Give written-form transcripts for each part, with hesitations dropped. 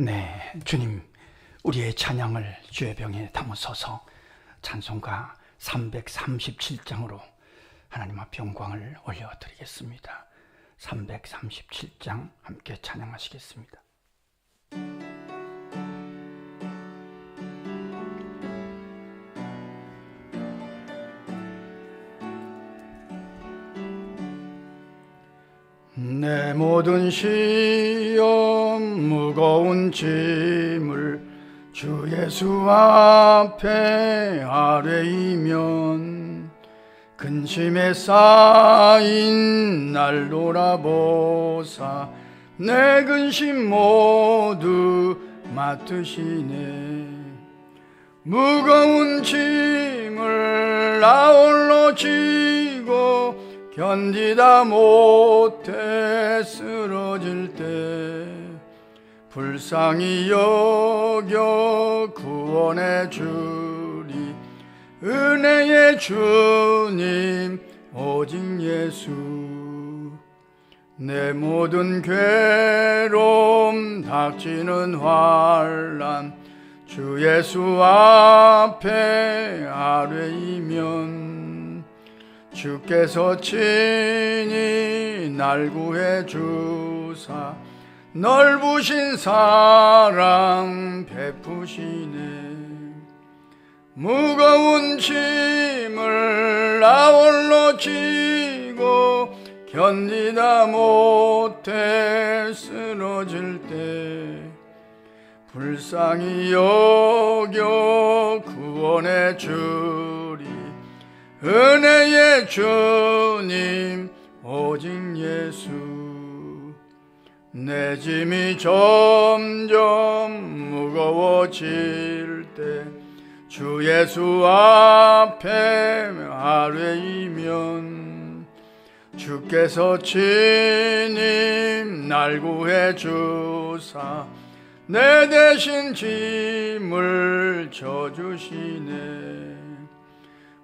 네, 주님, 우리의 찬양을 주의 병에 담으소서. 찬송가 337장으로 하나님 앞 영광을 올려드리겠습니다. 337장 함께 찬양하시겠습니다. 내 모든 시험 무거운 짐을 주 예수 앞에 아뢰이면 근심에 쌓인 날 돌아보사 내 근심 모두 맡으시네. 무거운 짐을 나 홀로 지고 견디다 못해 쓰러질 때 불쌍히 여겨 구원해 주리. 은혜의 주님 오직 예수. 내 모든 괴로움 닥치는 환난 주 예수 앞에 아뢰이면 주께서 친히 날 구해 주사 넓으신 사랑 베푸시네. 무거운 짐을 나 홀로 지고 견디다 못해 쓰러질 때 불쌍히 여겨 구원해 주리. 은혜의 주님 오직 예수. 내 짐이 점점 무거워질 때 주 예수 앞에 아뢰이면 주께서 친히 날 구해 주사 내 대신 짐을 져주시네.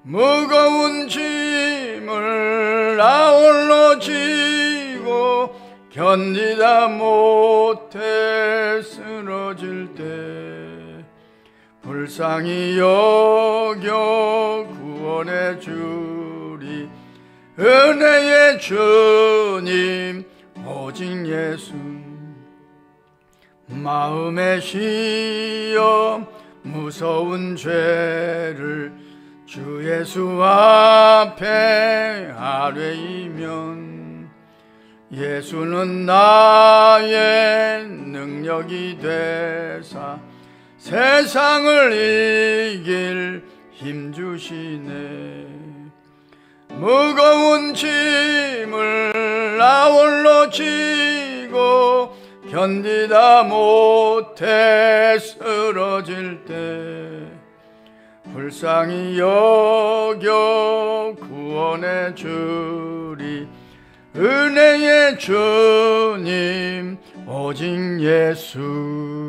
무거운 짐을 나 홀로 지고 견디다 못해 쓰러질 때 불쌍히 여겨 구원해 주리. 은혜의 주님 오직 예수. 마음의 시험 무서운 죄를 주 예수 앞에 아뢰이면 예수는 나의 능력이 되사 세상을 이길 힘 주시네. 무거운 짐을 나 홀로 지고 견디다 못해 쓰러질 때 불쌍히 여겨 구원해 주리. 은혜의 주님 오직 예수.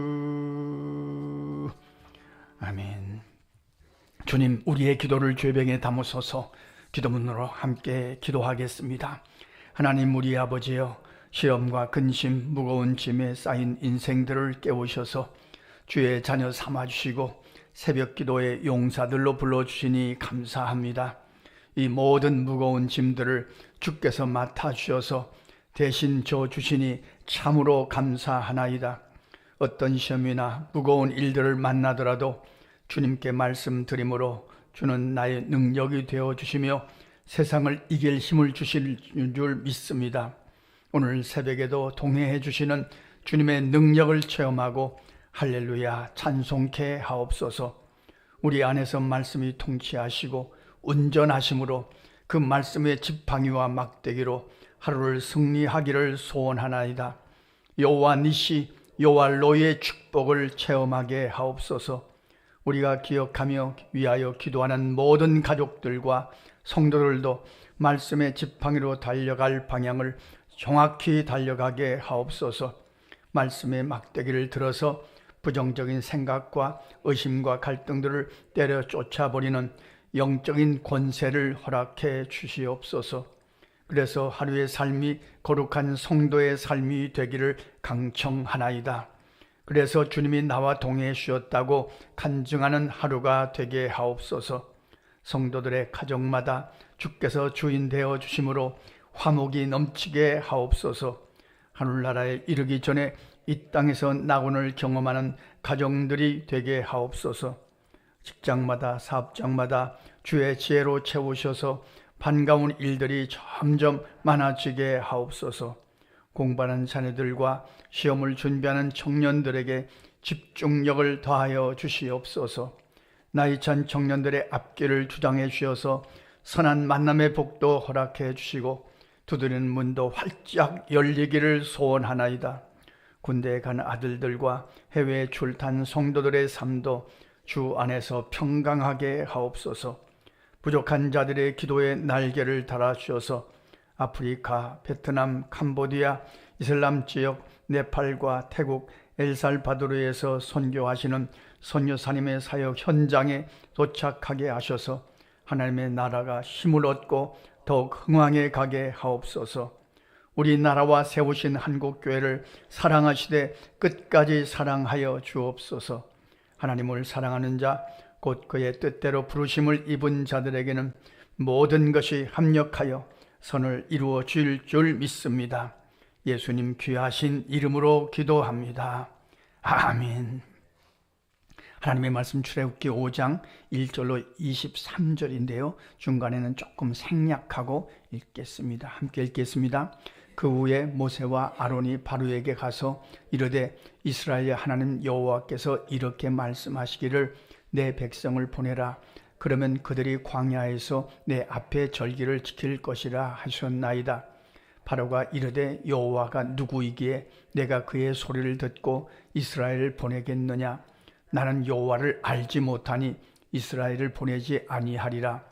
아멘. 주님, 우리의 기도를 죄병에 담으소서. 기도문으로 함께 기도하겠습니다. 하나님, 우리 아버지여, 시험과 근심 무거운 짐에 쌓인 인생들을 깨우셔서 주의 자녀 삼아주시고 새벽 기도의 용사들로 불러주시니 감사합니다. 이 모든 무거운 짐들을 주께서 맡아주셔서 대신 져주시니 참으로 감사하나이다. 어떤 시험이나 무거운 일들을 만나더라도 주님께 말씀드림으로 주는 나의 능력이 되어주시며 세상을 이길 힘을 주실 줄 믿습니다. 오늘 새벽에도 동행해 주시는 주님의 능력을 체험하고 할렐루야 찬송케 하옵소서. 우리 안에서 말씀이 통치하시고 운전하심으로 그 말씀의 지팡이와 막대기로 하루를 승리하기를 소원하나이다. 여호와 니시 여호와 로의 축복을 체험하게 하옵소서. 우리가 기억하며 위하여 기도하는 모든 가족들과 성도들도 말씀의 지팡이로 달려갈 방향을 정확히 달려가게 하옵소서. 말씀의 막대기를 들어서 부정적인 생각과 의심과 갈등들을 때려 쫓아버리는 영적인 권세를 허락해 주시옵소서. 그래서 하루의 삶이 거룩한 성도의 삶이 되기를 강청하나이다. 그래서 주님이 나와 동행해 주셨다고 간증하는 하루가 되게 하옵소서. 성도들의 가정마다 주께서 주인 되어 주심으로 화목이 넘치게 하옵소서. 하늘나라에 이르기 전에 이 땅에서 낙원을 경험하는 가정들이 되게 하옵소서. 직장마다 사업장마다 주의 지혜로 채우셔서 반가운 일들이 점점 많아지게 하옵소서. 공부하는 자녀들과 시험을 준비하는 청년들에게 집중력을 더하여 주시옵소서. 나이 찬 청년들의 앞길을 주장해 주셔서 선한 만남의 복도 허락해 주시고 두드리는 문도 활짝 열리기를 소원하나이다. 군대에 간 아들들과 해외에 출탄 성도들의 삶도 주 안에서 평강하게 하옵소서. 부족한 자들의 기도에 날개를 달아주셔서 아프리카, 베트남, 캄보디아, 이슬람 지역, 네팔과 태국, 엘살바도르에서 선교하시는 선교사님의 사역 현장에 도착하게 하셔서 하나님의 나라가 힘을 얻고 더욱 흥왕해 가게 하옵소서. 우리나라와 세우신 한국교회를 사랑하시되 끝까지 사랑하여 주옵소서. 하나님을 사랑하는 자, 곧 그의 뜻대로 부르심을 입은 자들에게는 모든 것이 합력하여 선을 이루어 줄 믿습니다. 예수님 귀하신 이름으로 기도합니다. 아멘. 하나님의 말씀 출애굽기 5장 1절로 23절인데요. 중간에는 조금 생략하고 읽겠습니다. 함께 읽겠습니다. 그 후에 모세와 아론이 바로에게 가서 이르되 이스라엘의 하나님 여호와께서 이렇게 말씀하시기를 내 백성을 보내라. 그러면 그들이 광야에서 내 앞에 절기를 지킬 것이라 하셨나이다. 바로가 이르되 여호와가 누구이기에 내가 그의 소리를 듣고 이스라엘을 보내겠느냐. 나는 여호와를 알지 못하니 이스라엘을 보내지 아니하리라.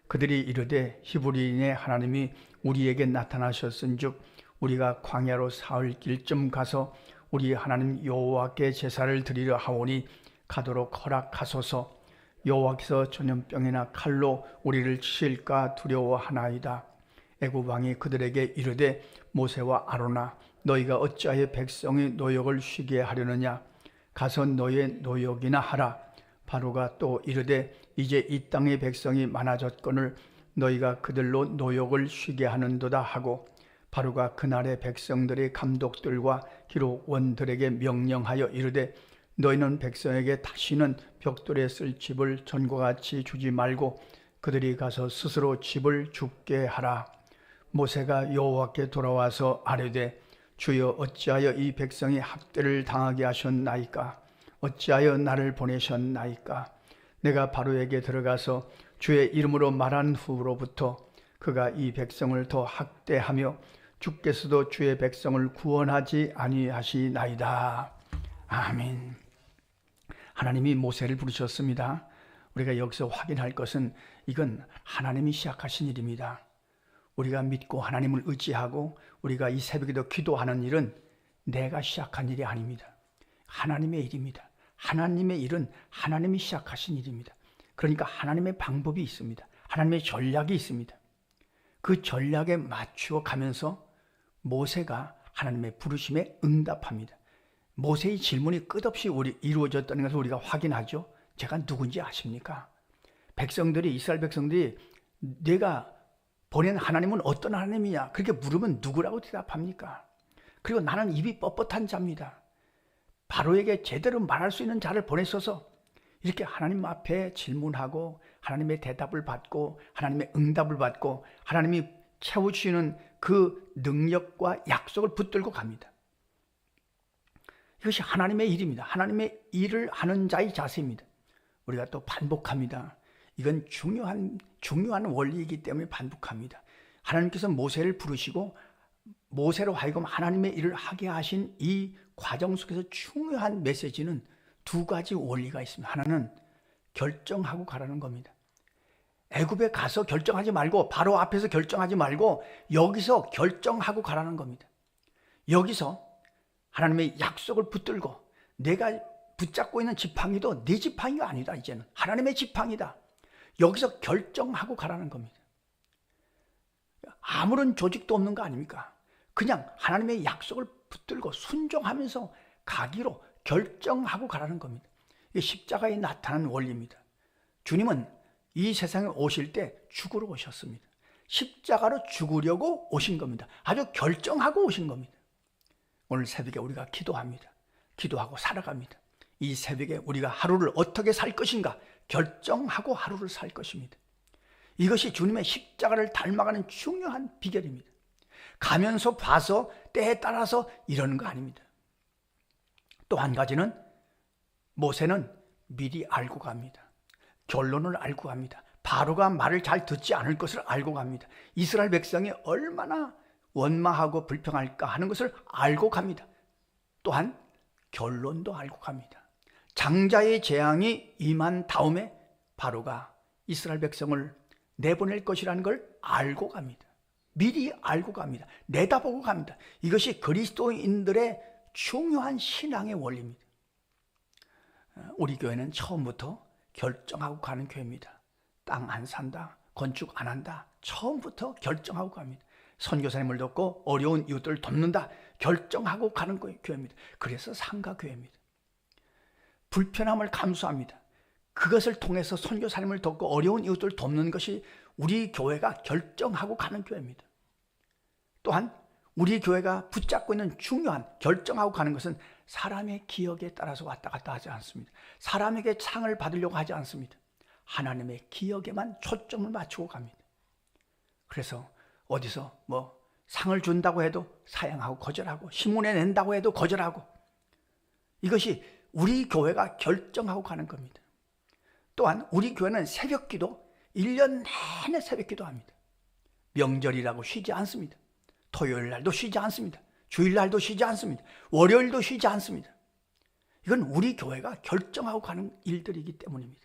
그들이 이르되 히브리인의 하나님이 우리에게 나타나셨은즉 우리가 광야로 사흘 길쯤 가서 우리 하나님 여호와께 제사를 드리려 하오니 가도록 허락하소서. 여호와께서 전염병이나 칼로 우리를 치실까 두려워하나이다. 애굽 왕이 그들에게 이르되 모세와 아론아 너희가 어찌하여 백성의 노역을 쉬게 하려느냐. 가서 너의 노역이나 하라. 바로가 또 이르되 이제 이 땅의 백성이 많아졌거늘 너희가 그들로 노역을 쉬게 하는도다 하고 바로가 그날의 백성들의 감독들과 기록원들에게 명령하여 이르되 너희는 백성에게 다시는 벽돌에 쓸 집을 전과 같이 주지 말고 그들이 가서 스스로 집을 줍게 하라. 모세가 여호와께 돌아와서 아뢰되 주여 어찌하여 이 백성이 학대를 당하게 하셨나이까. 어찌하여 나를 보내셨나이까. 내가 바로에게 들어가서 주의 이름으로 말한 후로부터 그가 이 백성을 더 학대하며 주께서도 주의 백성을 구원하지 아니하시나이다. 아멘. 하나님이 모세를 부르셨습니다. 우리가 여기서 확인할 것은 이건 하나님이 시작하신 일입니다. 우리가 믿고 하나님을 의지하고 우리가 이 새벽에도 기도하는 일은 내가 시작한 일이 아닙니다. 하나님의 일입니다. 하나님의 일은 하나님이 시작하신 일입니다. 그러니까 하나님의 방법이 있습니다. 하나님의 전략이 있습니다. 그 전략에 맞추어 가면서 모세가 하나님의 부르심에 응답합니다. 모세의 질문이 끝없이 이루어졌다는 것을 우리가 확인하죠. 제가 누군지 아십니까? 이스라엘 백성들이 내가 보낸 하나님은 어떤 하나님이냐 그렇게 물으면 누구라고 대답합니까? 그리고 나는 입이 뻣뻣한 자입니다. 바로에게 제대로 말할 수 있는 자를 보내셔서 이렇게 하나님 앞에 질문하고 하나님의 대답을 받고 하나님의 응답을 받고 하나님이 채워주시는 그 능력과 약속을 붙들고 갑니다. 이것이 하나님의 일입니다. 하나님의 일을 하는 자의 자세입니다. 우리가 또 반복합니다. 이건 중요한 원리이기 때문에 반복합니다. 하나님께서 모세를 부르시고 모세로 하여금 하나님의 일을 하게 하신 이 과정 속에서 중요한 메시지는 두 가지 원리가 있습니다. 하나는 결정하고 가라는 겁니다. 애굽에 가서 결정하지 말고 바로 앞에서 결정하지 말고 여기서 결정하고 가라는 겁니다. 여기서 하나님의 약속을 붙들고 내가 붙잡고 있는 지팡이도 네 지팡이가 아니다. 이제는 하나님의 지팡이다. 여기서 결정하고 가라는 겁니다. 아무런 조직도 없는 거 아닙니까? 그냥 하나님의 약속을 붙들고 순종하면서 가기로 결정하고 가라는 겁니다. 이게 십자가에 나타난 원리입니다. 주님은 이 세상에 오실 때 죽으러 오셨습니다. 십자가로 죽으려고 오신 겁니다. 아주 결정하고 오신 겁니다. 오늘 새벽에 우리가 기도합니다. 기도하고 살아갑니다. 이 새벽에 우리가 하루를 어떻게 살 것인가 결정하고 하루를 살 것입니다. 이것이 주님의 십자가를 닮아가는 중요한 비결입니다. 가면서 봐서 때에 따라서 이러는 거 아닙니다. 또 한 가지는 모세는 미리 알고 갑니다. 결론을 알고 갑니다. 바로가 말을 잘 듣지 않을 것을 알고 갑니다. 이스라엘 백성이 얼마나 원망하고 불평할까 하는 것을 알고 갑니다. 또한 결론도 알고 갑니다. 장자의 재앙이 임한 다음에 바로가 이스라엘 백성을 내보낼 것이라는 걸 알고 갑니다. 미리 알고 갑니다. 내다보고 갑니다. 이것이 그리스도인들의 중요한 신앙의 원리입니다. 우리 교회는 처음부터 결정하고 가는 교회입니다. 땅 안 산다, 건축 안 한다, 처음부터 결정하고 갑니다. 선교사님을 돕고 어려운 이웃들을 돕는다, 결정하고 가는 교회입니다. 그래서 상가교회입니다. 불편함을 감수합니다. 그것을 통해서 선교사님을 돕고 어려운 이웃들을 돕는 것이 우리 교회가 결정하고 가는 교회입니다. 또한 우리 교회가 붙잡고 있는 중요한 결정하고 가는 것은 사람의 기억에 따라서 왔다 갔다 하지 않습니다. 사람에게 상을 받으려고 하지 않습니다. 하나님의 기억에만 초점을 맞추고 갑니다. 그래서 어디서 상을 준다고 해도 사양하고 거절하고, 신문에 낸다고 해도 거절하고, 이것이 우리 교회가 결정하고 가는 겁니다. 또한 우리 교회는 새벽기도 1년 내내 새벽기도 합니다. 명절이라고 쉬지 않습니다. 토요일 날도 쉬지 않습니다. 주일 날도 쉬지 않습니다. 월요일도 쉬지 않습니다. 이건 우리 교회가 결정하고 가는 일들이기 때문입니다.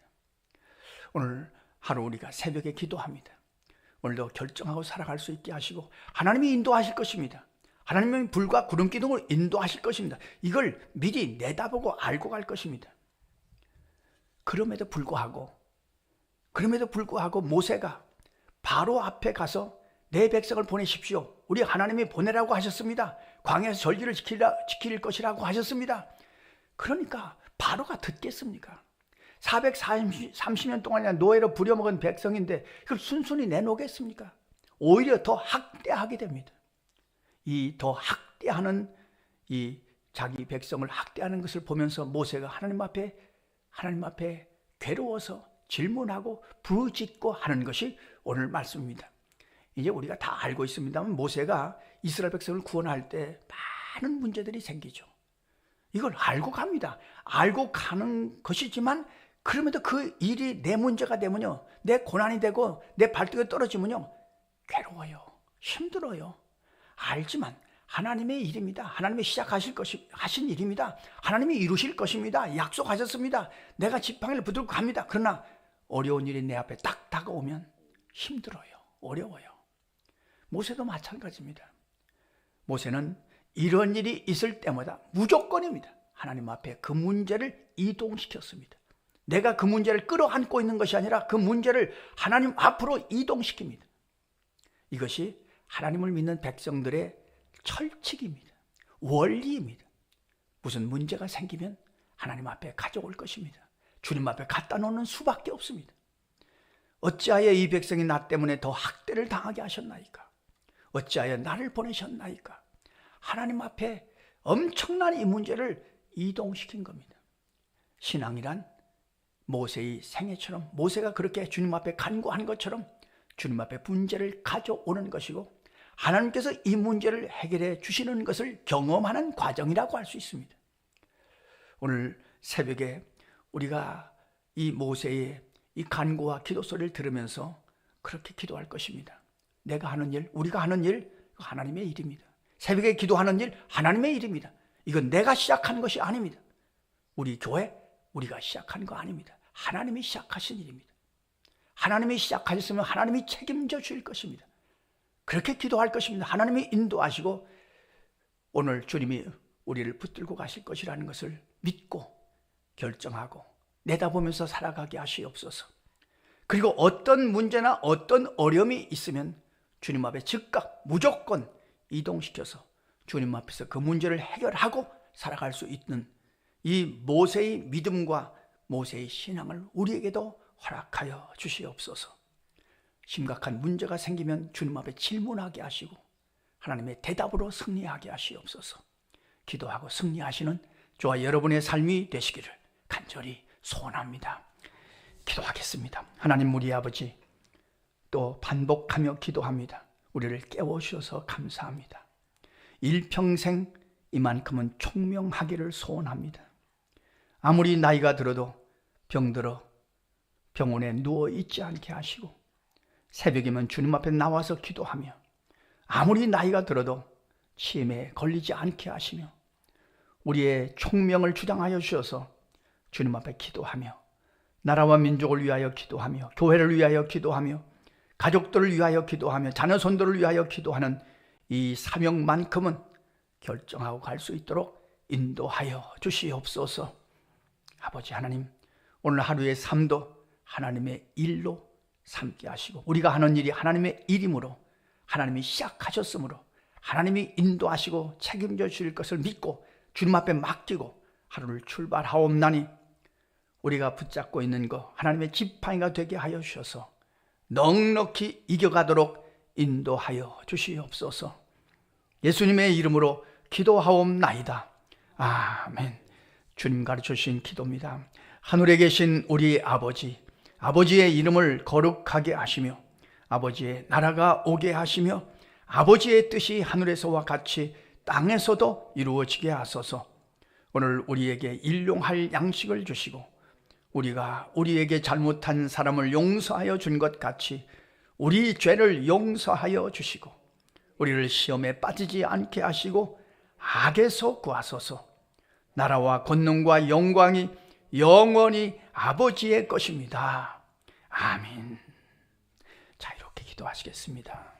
오늘 하루 우리가 새벽에 기도합니다. 오늘도 결정하고 살아갈 수 있게 하시고 하나님이 인도하실 것입니다. 하나님은 불과 구름 기둥으로 인도하실 것입니다. 이걸 미리 내다보고 알고 갈 것입니다. 그럼에도 불구하고 모세가 바로 앞에 가서 내 백성을 보내십시오. 우리 하나님이 보내라고 하셨습니다. 광야에서 절기를 지킬 것이라고 하셨습니다. 그러니까 바로가 듣겠습니까? 430년 동안이나 노예로 부려먹은 백성인데 그걸 순순히 내놓겠습니까? 오히려 더 학대하게 됩니다. 이 더 학대하는 이 자기 백성을 학대하는 것을 보면서 모세가 하나님 앞에 괴로워서 질문하고 부르짖고 하는 것이 오늘 말씀입니다. 이제 우리가 다 알고 있습니다만 모세가 이스라엘 백성을 구원할 때 많은 문제들이 생기죠. 이걸 알고 갑니다. 알고 가는 것이지만 그럼에도 그 일이 내 문제가 되면요, 내 고난이 되고 내 발등에 떨어지면요, 괴로워요, 힘들어요. 알지만 하나님의 일입니다. 하나님이 하신 일입니다. 하나님이 이루실 것입니다. 약속하셨습니다. 내가 지팡이를 붙들고 갑니다. 그러나 어려운 일이 내 앞에 딱 다가오면 힘들어요, 어려워요. 모세도 마찬가지입니다. 모세는 이런 일이 있을 때마다 무조건입니다. 하나님 앞에 그 문제를 이동시켰습니다. 내가 그 문제를 끌어안고 있는 것이 아니라 그 문제를 하나님 앞으로 이동시킵니다. 이것이 하나님을 믿는 백성들의 철칙입니다. 원리입니다. 무슨 문제가 생기면 하나님 앞에 가져올 것입니다. 주님 앞에 갖다 놓는 수밖에 없습니다. 어찌하여 이 백성이 나 때문에 더 학대를 당하게 하셨나이까? 어찌하여 나를 보내셨나이까? 하나님 앞에 엄청난 이 문제를 이동시킨 겁니다. 신앙이란 모세의 생애처럼, 모세가 그렇게 주님 앞에 간구한 것처럼 주님 앞에 문제를 가져오는 것이고 하나님께서 이 문제를 해결해 주시는 것을 경험하는 과정이라고 할 수 있습니다. 오늘 새벽에 우리가 이 모세의 이 간구와 기도 소리를 들으면서 그렇게 기도할 것입니다. 내가 하는 일, 우리가 하는 일, 하나님의 일입니다. 새벽에 기도하는 일, 하나님의 일입니다. 이건 내가 시작하는 것이 아닙니다. 우리 교회, 우리가 시작하는 거 아닙니다. 하나님이 시작하신 일입니다. 하나님이 시작하셨으면 하나님이 책임져 주실 것입니다. 그렇게 기도할 것입니다. 하나님이 인도하시고 오늘 주님이 우리를 붙들고 가실 것이라는 것을 믿고 결정하고 내다보면서 살아가게 하시옵소서. 그리고 어떤 문제나 어떤 어려움이 있으면 주님 앞에 즉각 무조건 이동시켜서 주님 앞에서 그 문제를 해결하고 살아갈 수 있는 이 모세의 믿음과 모세의 신앙을 우리에게도 허락하여 주시옵소서. 심각한 문제가 생기면 주님 앞에 질문하게 하시고 하나님의 대답으로 승리하게 하시옵소서. 기도하고 승리하시는 저와 여러분의 삶이 되시기를 간절히 소원합니다. 기도하겠습니다. 하나님, 우리 아버지, 또 반복하며 기도합니다. 우리를 깨워주셔서 감사합니다. 일평생 이만큼은 총명하기를 소원합니다. 아무리 나이가 들어도 병들어 병원에 누워있지 않게 하시고, 새벽이면 주님 앞에 나와서 기도하며, 아무리 나이가 들어도 치매에 걸리지 않게 하시며, 우리의 총명을 주장하여 주셔서 주님 앞에 기도하며, 나라와 민족을 위하여 기도하며, 교회를 위하여 기도하며, 가족들을 위하여 기도하며, 자녀손들을 위하여 기도하는 이 사명만큼은 결정하고 갈 수 있도록 인도하여 주시옵소서. 아버지 하나님, 오늘 하루의 삶도 하나님의 일로 삼게 하시고, 우리가 하는 일이 하나님의 일이므로, 하나님이 시작하셨으므로 하나님이 인도하시고 책임져 주실 것을 믿고 주님 앞에 맡기고 하루를 출발하옵나니, 우리가 붙잡고 있는 거 하나님의 지팡이가 되게 하여 주셔서 넉넉히 이겨가도록 인도하여 주시옵소서. 예수님의 이름으로 기도하옵나이다. 아멘. 주님 가르쳐 주신 기도입니다. 하늘에 계신 우리 아버지, 아버지의 이름을 거룩하게 하시며 아버지의 나라가 오게 하시며 아버지의 뜻이 하늘에서와 같이 땅에서도 이루어지게 하소서. 오늘 우리에게 일용할 양식을 주시고, 우리가 우리에게 잘못한 사람을 용서하여 준 것 같이 우리 죄를 용서하여 주시고, 우리를 시험에 빠지지 않게 하시고 악에서 구하소서. 나라와 권능과 영광이 영원히 아버지의 것입니다. 아멘. 자, 이렇게 기도하시겠습니다.